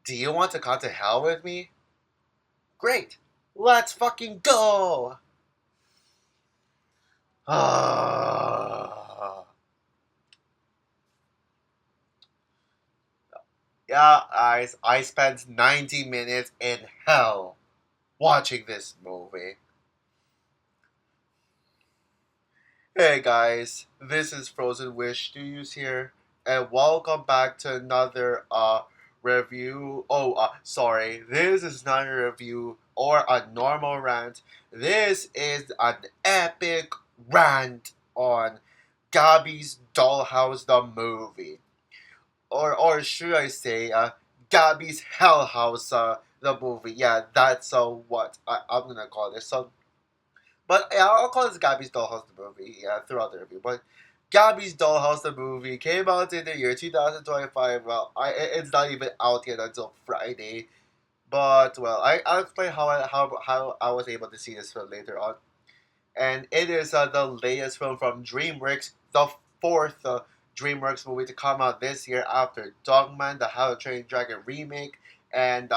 Do you want to come to hell with me? Great. Let's fucking go. Yeah, guys, I spent 90 minutes in hell watching this movie. Hey guys, this is Frozen Wish Studios here, and welcome back to another review. Sorry, this is not a review or a normal rant. This is an epic rant on Gabby's Dollhouse the movie, or should I say, Gabby's Hell House the movie. Yeah, that's what I'm gonna call this. But yeah, I'll call this Gabby's Dollhouse the movie throughout the review. But Gabby's Dollhouse the movie came out in the year 2025. Well, it's not even out yet until Friday. But well, I'll explain how I was able to see this film later on. And it is the latest film from DreamWorks, the fourth DreamWorks movie to come out this year after Dogman, the How to Train Dragon remake, and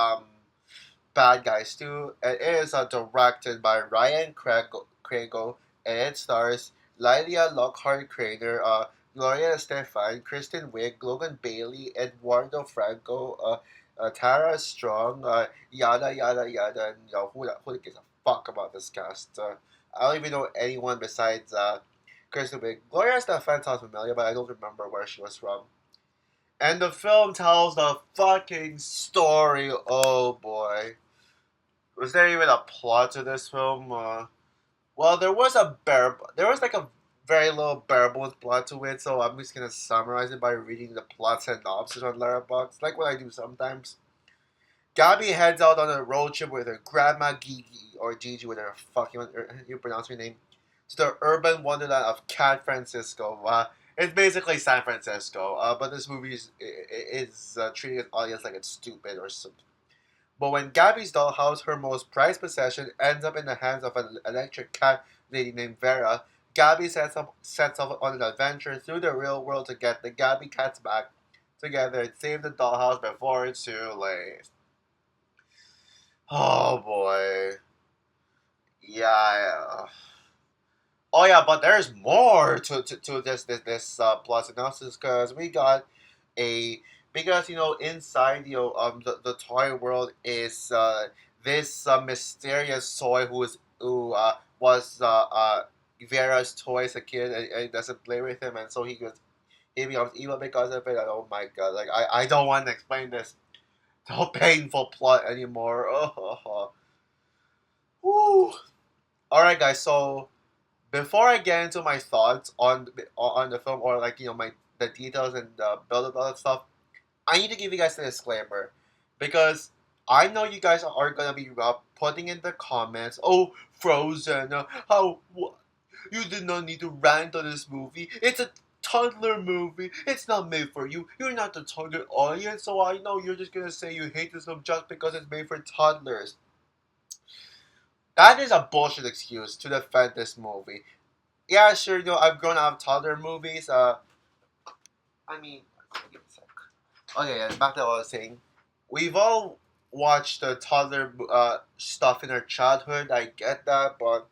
Bad Guys 2. It is directed by Ryan Crago, and it stars Lydia Lockhart Craner, Gloria Estefan, Kristen Wiig, Logan Bailey, Eduardo Franco, Tara Strong, yada yada yada. And who gives a fuck about this cast? I don't even know anyone besides Kristen Wiig. Gloria Estefan sounds familiar, but I don't remember where she was from. And the film tells the fucking story. Oh boy. Was there even a plot to this film? Well, there was like a very little bare bones plot to it, so I'm just gonna summarize it by reading the plot synopsis on Letterboxd, like what I do sometimes. Gabby heads out on a road trip with her grandma Gigi, or Gigi, whatever fucking you pronounce her name, to the urban wonderland of San Francisco. It's basically San Francisco, but this movie is treating its audience like it's stupid or something. But when Gabby's dollhouse, her most prized possession, ends up in the hands of an electric cat lady named Vera, Gabby sets off on an adventure through the real world to get the Gabby cats back together and save the dollhouse before it's too late. Oh boy. Yeah. Oh yeah, but there's more to this plot synopsis because we got a because inside the toy world is this mysterious toy who was Vera's toy as a kid and doesn't play with him, and so he becomes evil because of it. And oh my god, like I don't want to explain this whole painful plot anymore. Woo. All right, guys. So before I get into my thoughts on the film, or like my the details and the build up all that stuff, I need to give you guys a disclaimer because I know you guys are gonna be putting in the comments, "Oh, Frozen, you did not need to rant on this movie. It's a toddler movie. It's not made for you. You're not the target audience, so I know you're just gonna say you hate this film just because it's made for toddlers." That is a bullshit excuse to defend this movie. Yeah, sure, I've grown out of toddler movies. I mean, give me a sec. Okay, yeah, back to what I was saying. We've all watched the toddler stuff in our childhood. I get that, but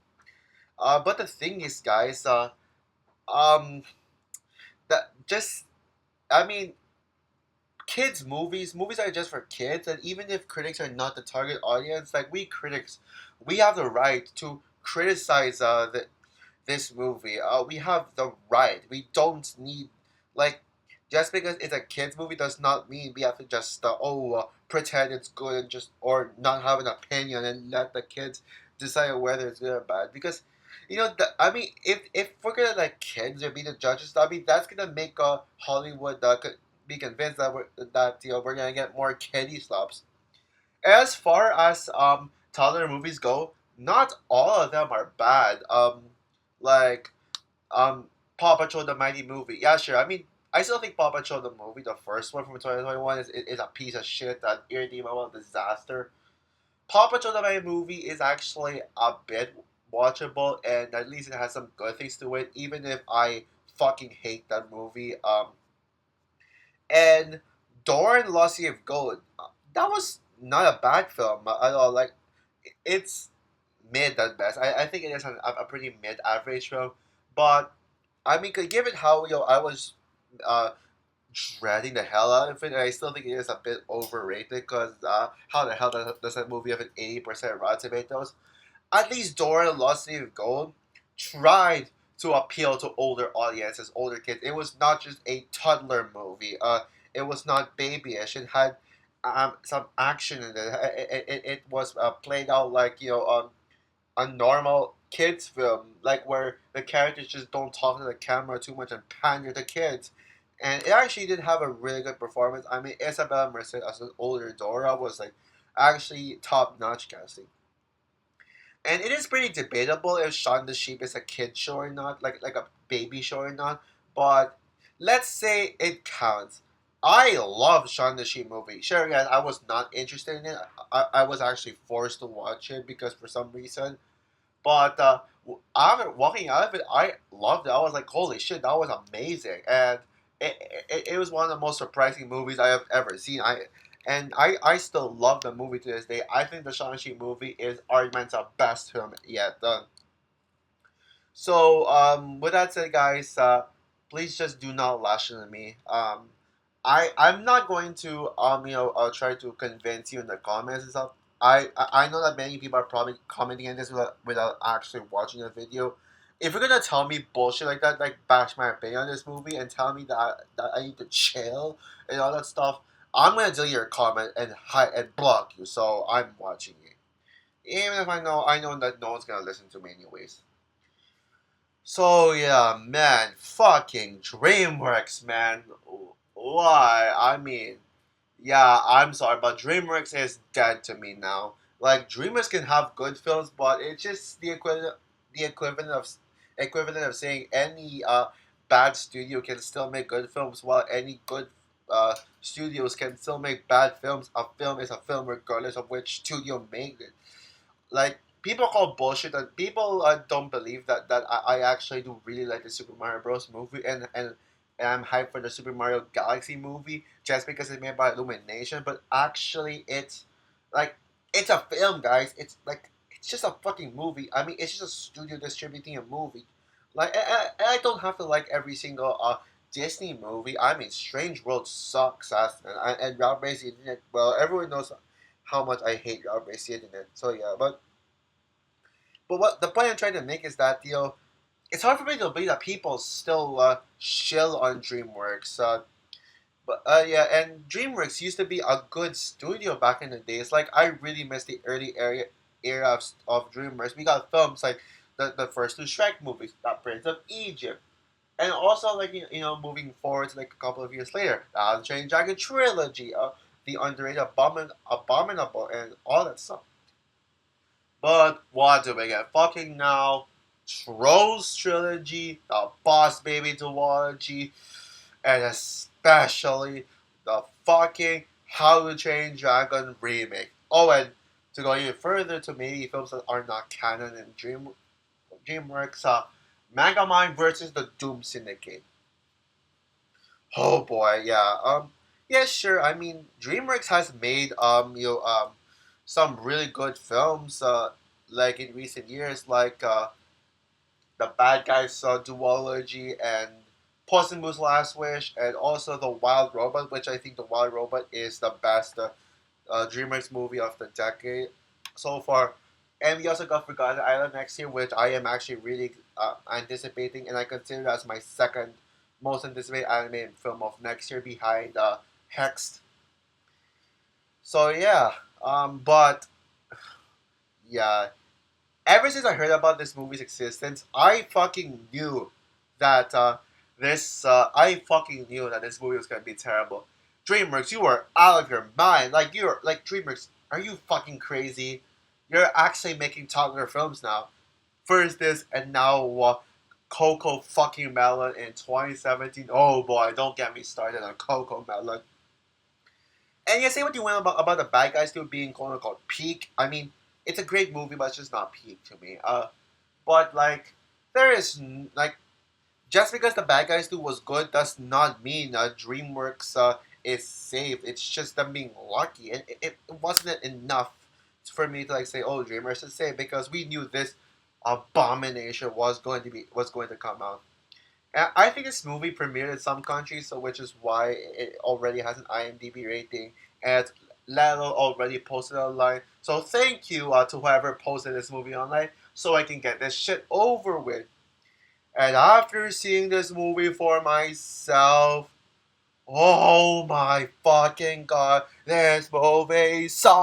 the thing is, guys, um, that just I mean, movies are just for kids, and even if critics are not the target audience, like we critics, we have the right to criticize this movie. We have the right. We don't need like just because it's a kids movie does not mean we have to just pretend it's good and just or not have an opinion and let the kids decide whether it's good or bad. Because I mean, if we're gonna let kids or be the judges, I mean that's gonna make Hollywood be convinced that we're gonna get more kiddie slops. As far as toddler movies go, not all of them are bad. Like um Paw Patrol the Mighty movie. Yeah, sure. I mean, I still think Paw Patrol the movie, the first one from 2021, is a piece of shit, an irredeemable disaster. Paw Patrol the Mighty movie is actually a bit watchable, and at least it has some good things to it, even if I fucking hate that movie. And Dora and Lusty of Gold. that was not a bad film at all. Like it's mid at best. I think it is a pretty mid average film, but I mean, given how I was uh, dreading the hell out of it, and I still think it is a bit overrated because how the hell does that movie have an 80% Rotten Tomatoes? At least Dora the Lost City of Gold tried to appeal to older audiences, older kids. It was not just a toddler movie. It was not babyish. It had some action in it. It was played out like a normal kids film, like where the characters just don't talk to the camera too much and pander to kids. And it actually did have a really good performance. I mean, Isabella Merced as an older Dora was like actually top notch casting. And it is pretty debatable if Shaun the Sheep is a kid show or not, like a baby show or not. But let's say it counts. I love Shaun the Sheep movie. Sure, guys, I was not interested in it. I was actually forced to watch it because for some reason. But after walking out of it, I loved it. I was like, holy shit, that was amazing. And it was one of the most surprising movies I have ever seen. I still love the movie to this day. I think the Shang-Chi movie is argument's best film yet done. So, with that said, guys, please just do not lash at me. I'm not going to try to convince you in the comments and stuff. I know that many people are probably commenting on this without actually watching the video. If you're gonna tell me bullshit like that, like bash my opinion on this movie and tell me that I need to chill and all that stuff, I'm gonna delete your comment and hide and block you. So I'm watching it, even if I know that no one's gonna listen to me anyways. So yeah, man, fucking DreamWorks, man. Why? I mean, yeah, I'm sorry, but DreamWorks is dead to me now. Like DreamWorks can have good films, but it's just the equivalent of saying any bad studio can still make good films, while any good studios can still make bad films. A film is a film regardless of which studio made it. Like people call bullshit, and people don't believe that I actually do really like the Super Mario Bros. Movie, and I'm hyped for the Super Mario Galaxy movie just because it's made by Illumination. But actually, like it's a film, guys. It's just a fucking movie. I mean, it's just a studio distributing a movie. Like I don't have to like every single Disney movie. I mean, Strange World sucks ass, and Route Racing Internet. Well, everyone knows how much I hate Route Racing Internet. So yeah, but what the point I'm trying to make is that it's hard for me to believe that people still shill on DreamWorks. But yeah, and DreamWorks used to be a good studio back in the days. Like I really miss the early era of DreamWorks. We got films like the first two Shrek movies, The Prince of Egypt, and also like moving forward to like a couple of years later, the Chain Dragon trilogy, the underrated Abominable, and all that stuff. But what do we get? Fucking now, Trolls trilogy, the Boss Baby duology, and especially the fucking How to Train Dragon remake. Oh, and to go even further to maybe films that are not canon in DreamWorks, Megamind versus the Doom Syndicate. Oh boy, yeah. Yeah, sure. I mean, DreamWorks has made some really good films like in recent years, like the Bad Guys duology and Puss in Boots: Last Wish, and also the Wild Robot, which I think the Wild Robot is the best DreamWorks movie of the decade so far. And we also got Forgotten Island next year, which I am actually really anticipating, and I consider as my second most anticipated animated film of next year behind Hexed. So yeah, but yeah, ever since I heard about this movie's existence, I fucking knew that I fucking knew that this movie was gonna be terrible. DreamWorks, you are out of your mind. Like you're like DreamWorks, are you fucking crazy? You're actually making toddler films now. First this, and now Coco fucking Melon in 2017. Oh boy, don't get me started on Coco Melon. And you say what you want about the bad guys still being quote unquote peak. I mean, it's a great movie, but it's just not peak to me. But like there is like just because the bad guys do was good does not mean DreamWorks is safe. It's just them being lucky, and it wasn't enough for me to like say, "Oh, Dreamers is safe," because we knew this abomination was going to come out. And I think this movie premiered in some countries, so which is why it already has an IMDb rating, and Lalo already posted online. So thank you to whoever posted this movie online, so I can get this shit over with. And after seeing this movie for myself, oh my fucking god, this movie sucks!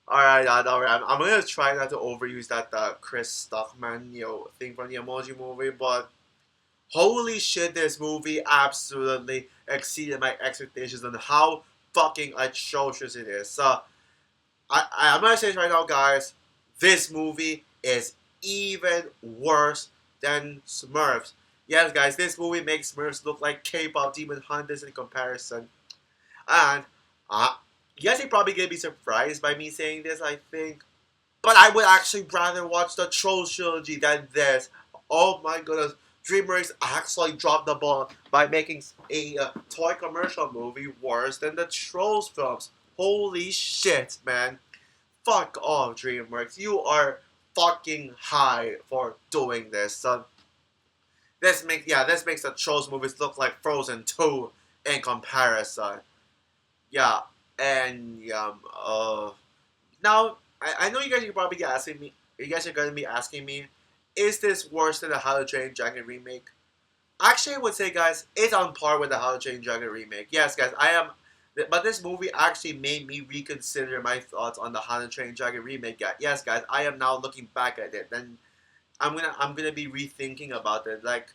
Alright, alright. I'm gonna try not to overuse that Chris Stockman, thing from the Emoji Movie, but holy shit, this movie absolutely exceeded my expectations on how fucking atrocious it is. I'm gonna say this right now, guys. This movie is even worse than Smurfs. Yes, guys, this movie makes Smurfs look like K-pop demon hunters in comparison. And uh, you guys are probably gonna be surprised by me saying this, I think. But I would actually rather watch the Trolls trilogy than this. Oh my goodness. DreamWorks actually dropped the ball by making a toy commercial movie worse than the Trolls films. Holy shit, man. Fuck off, DreamWorks. You are fucking high for doing this. This makes the Trolls movies look like Frozen 2 in comparison. Yeah, and now I know you guys are probably asking me. You guys are gonna be asking me, is this worse than the How to Train Dragon remake? Actually, I would say, guys, it's on par with the How to Train Dragon remake. Yes, guys, I am. But this movie actually made me reconsider my thoughts on the How to Train Dragon remake. Yes, guys, I am now looking back at it, and I'm gonna be rethinking about it. Like,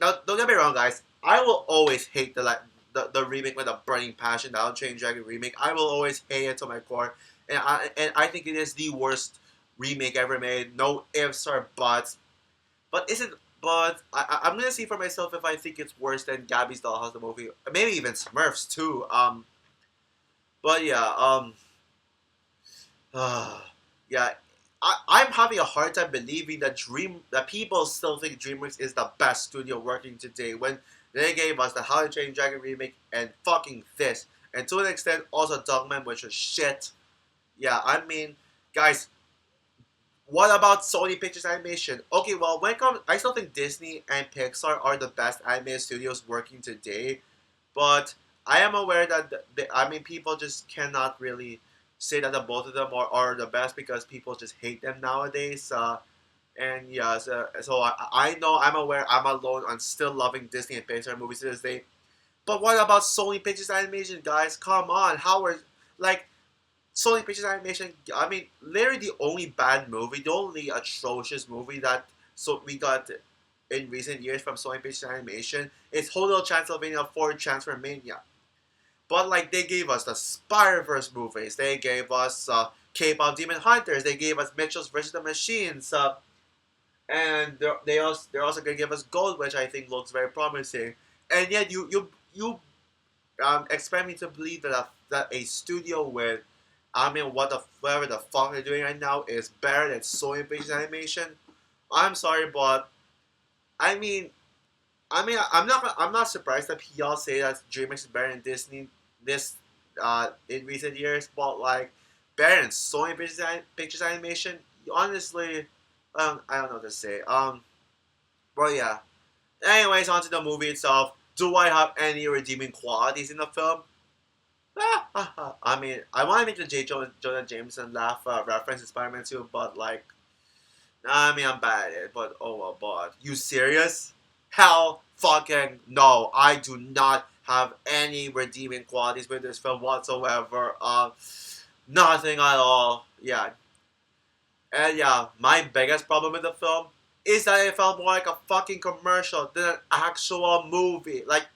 now, don't get me wrong, guys. I will always hate the remake with a burning passion. The How to Train Dragon remake. I will always hate it to my core, and I think it is the worst remake ever made. No ifs or buts. But is it? But I'm gonna see for myself if I think it's worse than Gabby's Dollhouse the movie, maybe even Smurfs too. But yeah, yeah, I'm having a hard time believing that people still think DreamWorks is the best studio working today when they gave us the How to Train Dragon remake and fucking this, and to an extent also Dogman, which is shit. Yeah, I mean, guys, what about Sony Pictures Animation? Okay, well, when it comes, I still think Disney and Pixar are the best animated studios working today, but I am aware that people just cannot really say that the both of them are the best because people just hate them nowadays. And yeah, so I know I'm aware I'm alone on still loving Disney and Pixar movies to this day. But what about Sony Pictures Animation, guys? Come on, how are like Sony Pictures Animation? I mean, literally the only bad movie, the only atrocious movie that we got in recent years from Sony Pictures Animation is Hotel Transylvania 4 Transformania. But like they gave us the Spider-Verse movies, they gave us K-pop Demon Hunters, they gave us Mitchell's vs. the Machines, and they're also gonna give us Gold, which I think looks very promising. And yet you expect me to believe that a studio with whatever the fuck they're doing right now is better than Sony Pictures Animation. I'm sorry, but I mean, I'm not surprised that y'all say that DreamWorks is better than Disney this in recent years, but like better than Sony Pictures Animation. Honestly, I don't know what to say. But yeah. Anyways, on to the movie itself. Do I have any redeeming qualities in the film? I mean, I want to make the Jonah Jameson laugh reference in Spider-Man 2, but like, I mean, I'm bad at it, but oh well, but you serious? Hell fucking no, I do not have any redeeming qualities with this film whatsoever. Nothing at all. Yeah. And yeah, my biggest problem with the film is that it felt more like a fucking commercial than an actual movie. Like,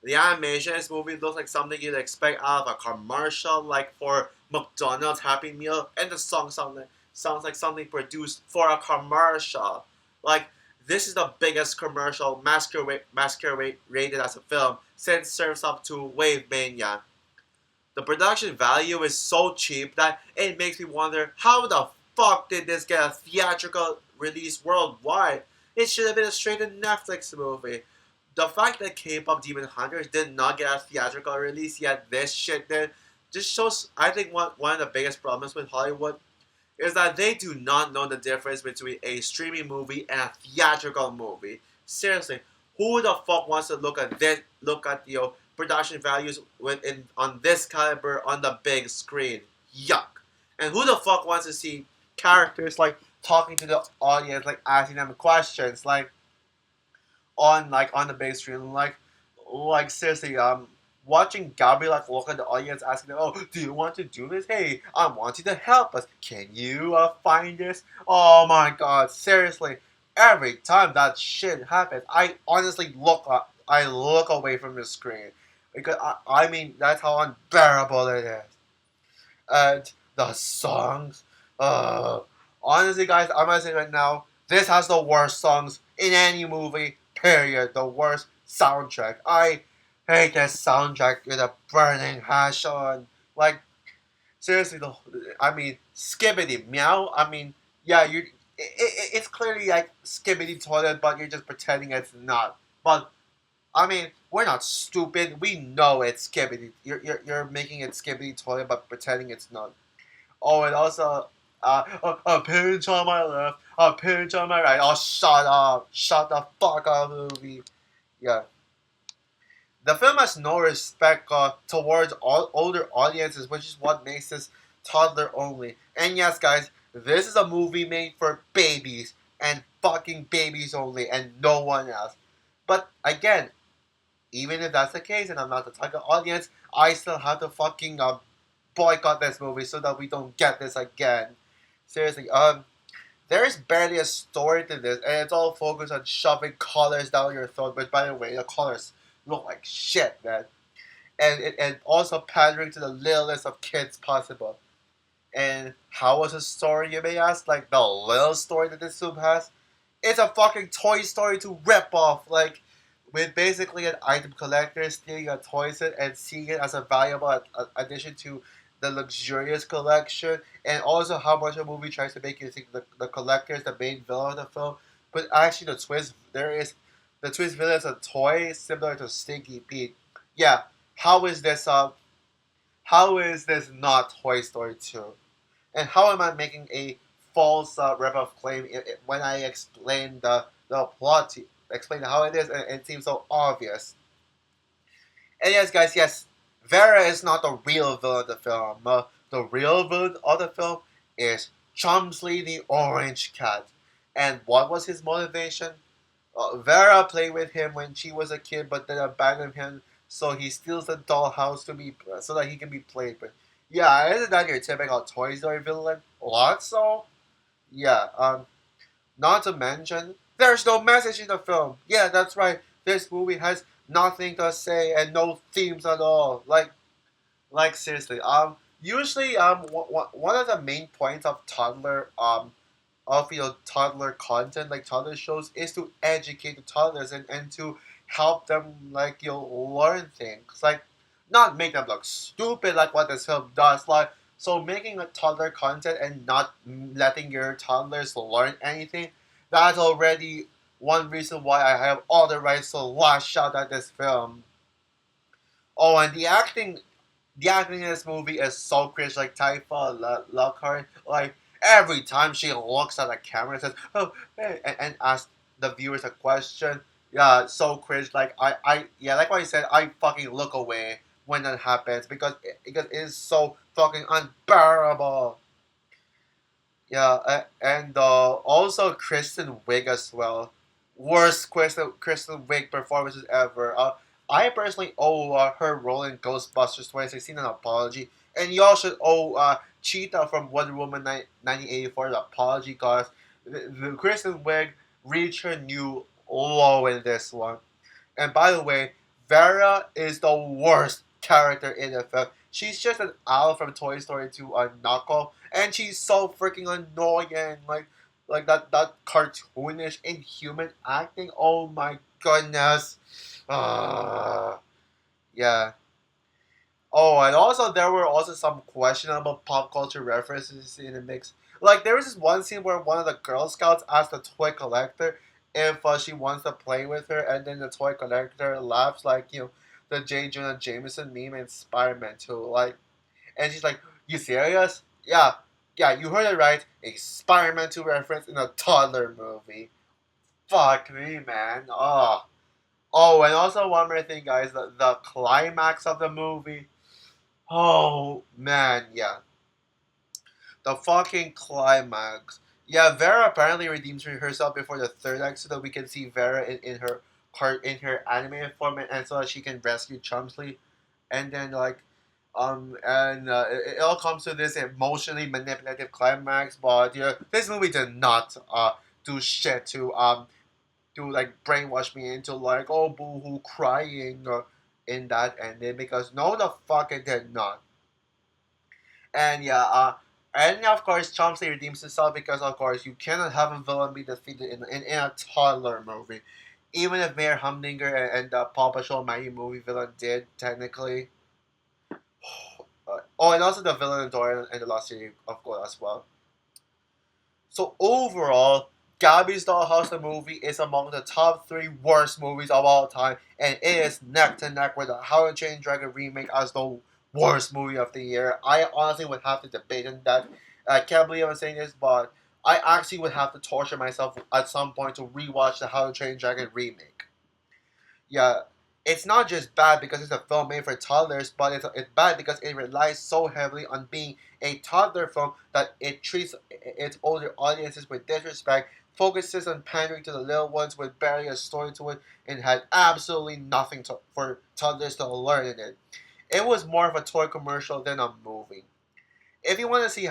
the animation in this movie looks like something you'd expect out of a commercial, like for McDonald's Happy Meal, and the song sounds like something produced for a commercial. Like, this is the biggest commercial masquerade rated as a film since Surf's Up to Wave Mania. The production value is so cheap that it makes me wonder how the fuck did this get a theatrical release worldwide? It should have been a straight to Netflix movie. The fact that K-pop Demon Hunters did not get a theatrical release yet this shit did just shows, I think, one of the biggest problems with Hollywood is that they do not know the difference between a streaming movie and a theatrical movie. Seriously, who the fuck wants to look at this? Look at production values on this caliber on the big screen. Yuck. And who the fuck wants to see characters like talking to the audience, like asking them questions, like on the big screen, like seriously, watching Gabby like look at the audience asking them, "Oh, do you want to do this? Hey, I want you to help us. Can you find this?" Oh my god, seriously, every time that shit happens, I honestly look up, I look away from the screen because I mean that's how unbearable it is. And the songs, uh, honestly, guys, I'm gonna say right now, this has the worst songs in any movie. Period. The worst soundtrack. I hate this soundtrack with a burning passion. Like seriously, I mean, skibbity meow. I mean, yeah, it's clearly like skibbity toilet, but you're just pretending it's not. But I mean, we're not stupid. We know it's skibbity. You're making it skibbity toilet, but pretending it's not. Oh, and also, a pinch on my left, a pinch on my right. Oh, shut up. Shut the fuck up, movie. Yeah. The film has no respect towards all older audiences, which is what makes this toddler only. And yes, guys, this is a movie made for babies and fucking babies only and no one else. But again, even if that's the case and I'm not the target audience, I still have to fucking boycott this movie so that we don't get this again. Seriously, there is barely a story to this, and it's all focused on shoving colors down your throat. But by the way, the colors look like shit, man. And also pandering to the littlest of kids possible. And how was the story, you may ask? Like the little story that this film has? It's a fucking Toy Story 2 ripoff. Like, with basically an item collector stealing a toy set and seeing it as a valuable addition to the luxurious collection, and also how much a movie tries to make you think the collector is the main villain of the film, but actually the twist villain is a toy similar to Stinky Pete. Yeah, how is this how is this not Toy Story 2? And how am I making a false rip-off claim when I explain the plot to explain how it is, and it seems so obvious? And yes, guys, yes, Vera is not the real villain of the film. The real villain of the film is Chumsley the Orange Cat. And what was his motivation? Vera played with him when she was a kid, but then abandoned him, so he steals the dollhouse so that he can be played with. Yeah, isn't that your typical Toy Story villain? What so? Yeah. Not to mention, there's no message in the film. Yeah, that's right. This movie has nothing to say and no themes at all. Like seriously. Usually, one of the main points of toddler content, like toddler shows, is to educate the toddlers and to help them learn things, like not make them look stupid like what this film does. Like, so making a toddler content and not letting your toddlers learn anything, that's already one reason why I have all the rights to lash out at this film. Oh, and the acting in this movie is so cringe. Like Taifa Lockhart, like every time she looks at the camera and says, "Oh," and asks the viewers a question. Yeah, so cringe. Yeah, like what you said, I fucking look away when that happens because it is so fucking unbearable. Yeah, and also Kristen Wiig as well. Worst Kristen Wiig performances ever. I personally owe her role in Ghostbusters 2016 an apology, and y'all should owe Cheetah from Wonder Woman 1984 an apology, because the Kristen Wiig reached her new low in this one. And by the way, Vera is the worst character in the film. She's just an owl from Toy Story 2 on knockoff, and she's so freaking annoying. Like that cartoonish, inhuman acting. Oh my goodness. Yeah. Oh, and also there were also some questionable pop culture references in the mix. Like there was this one scene where one of the Girl Scouts asked the toy collector if she wants to play with her, and then the toy collector laughs like the J. Jonah Jameson meme in Spider-Man 2. Like, and she's like, "You serious? Yeah, yeah, you heard it right. A Spider-Man 2 reference in a toddler movie. Fuck me, man. Oh, oh, and also one more thing, guys. The climax of the movie. Oh man, yeah, the fucking climax. Yeah, Vera apparently redeems herself before the third act, so that we can see Vera in her in her animated form, and so that she can rescue Chumsley, and then like, and it all comes to this emotionally manipulative climax. But yeah, this movie did not do shit to like brainwash me into like, oh, boo hoo crying in that ending, because no, the fuck it did not. And yeah, and of course, Chomsky redeems himself because, of course, you cannot have a villain be defeated in a toddler movie. Even if Mayor Humdinger and the Paw Patrol Mighty movie villain did, technically. Oh, and also the villain in Dora and the Lost City, of course, as well. So overall, Gabby's Dollhouse the movie is among the top 3 worst movies of all time, and it is neck to neck with the How to Train Dragon remake as the worst movie of the year. I honestly would have to debate on that. I can't believe I'm saying this, but I actually would have to torture myself at some point to rewatch the How to Train Dragon remake. Yeah, it's not just bad because it's a film made for toddlers, but it's bad because it relies so heavily on being a toddler film that it treats its older audiences with disrespect, focuses on pandering to the little ones with barely a story to it, and had absolutely nothing for toddlers to learn in it. It was more of a toy commercial than a movie. If you want to see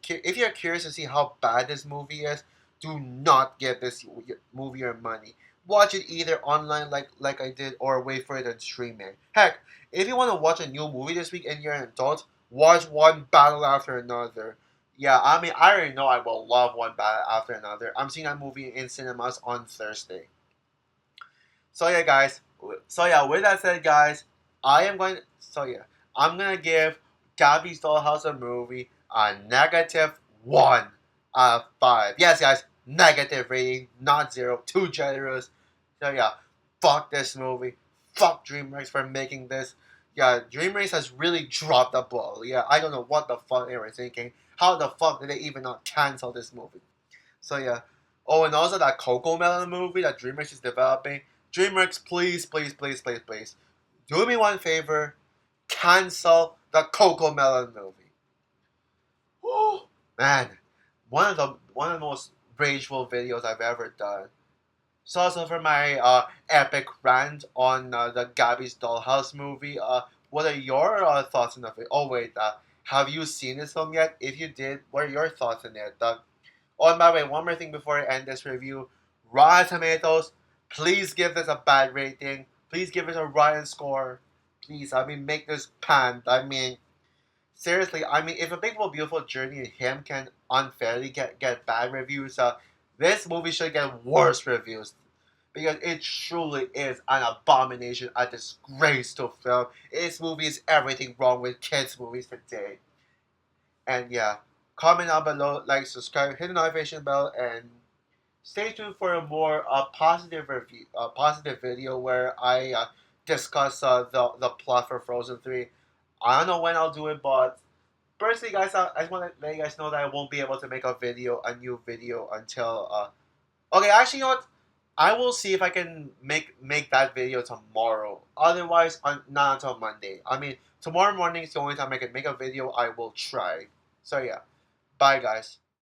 if you're curious to see how bad this movie is, do not give this movie your money. Watch it either online like I did, or wait for it on streaming. Heck, if you want to watch a new movie this week and you're an adult, watch one battle after another. Yeah, I mean, I already know I will love one battle after another. I'm seeing that movie in cinemas on Thursday. So yeah, guys. So yeah, with that said, guys, I am going. So yeah, I'm gonna give Gabby's Dollhouse a movie a -1 out of 5. Yes, guys, negative rating, not zero. Too generous. So yeah, fuck this movie. Fuck DreamWorks for making this. Yeah, DreamWorks has really dropped the ball. Yeah, I don't know what the fuck they were thinking. How the fuck did they even not cancel this movie? So yeah. Oh, and also that Coco Melon movie that DreamWorks is developing. DreamWorks, please, please, please, please, please, do me one favor. Cancel the Coco Melon movie. Woo, man, one of the most rageful videos I've ever done. So also for my epic rant on the Gabby's Dollhouse movie. What are your thoughts on the film? Oh wait, have you seen this film yet? If you did, what are your thoughts on it? Oh, and by the way, one more thing before I end this review. Rotten Tomatoes, please give this a bad rating. Please give it a rotten score. Please, I mean, make this panned. I mean, seriously, I mean, if A Big Beautiful Journey and him can unfairly get bad reviews, this movie should get worse reviews. Because it truly is an abomination, a disgrace to film. This movie is everything wrong with kids' movies today. And yeah, comment down below, like, subscribe, hit the notification bell, and stay tuned for a more positive review, positive video where I discuss the plot for Frozen 3. I don't know when I'll do it, but personally, guys, I just want to let you guys know that I won't be able to make a new video until okay, actually, you know what? I will see if I can make that video tomorrow. Otherwise, not until Monday. I mean, tomorrow morning is the only time I can make a video. I will try. So yeah, bye, guys.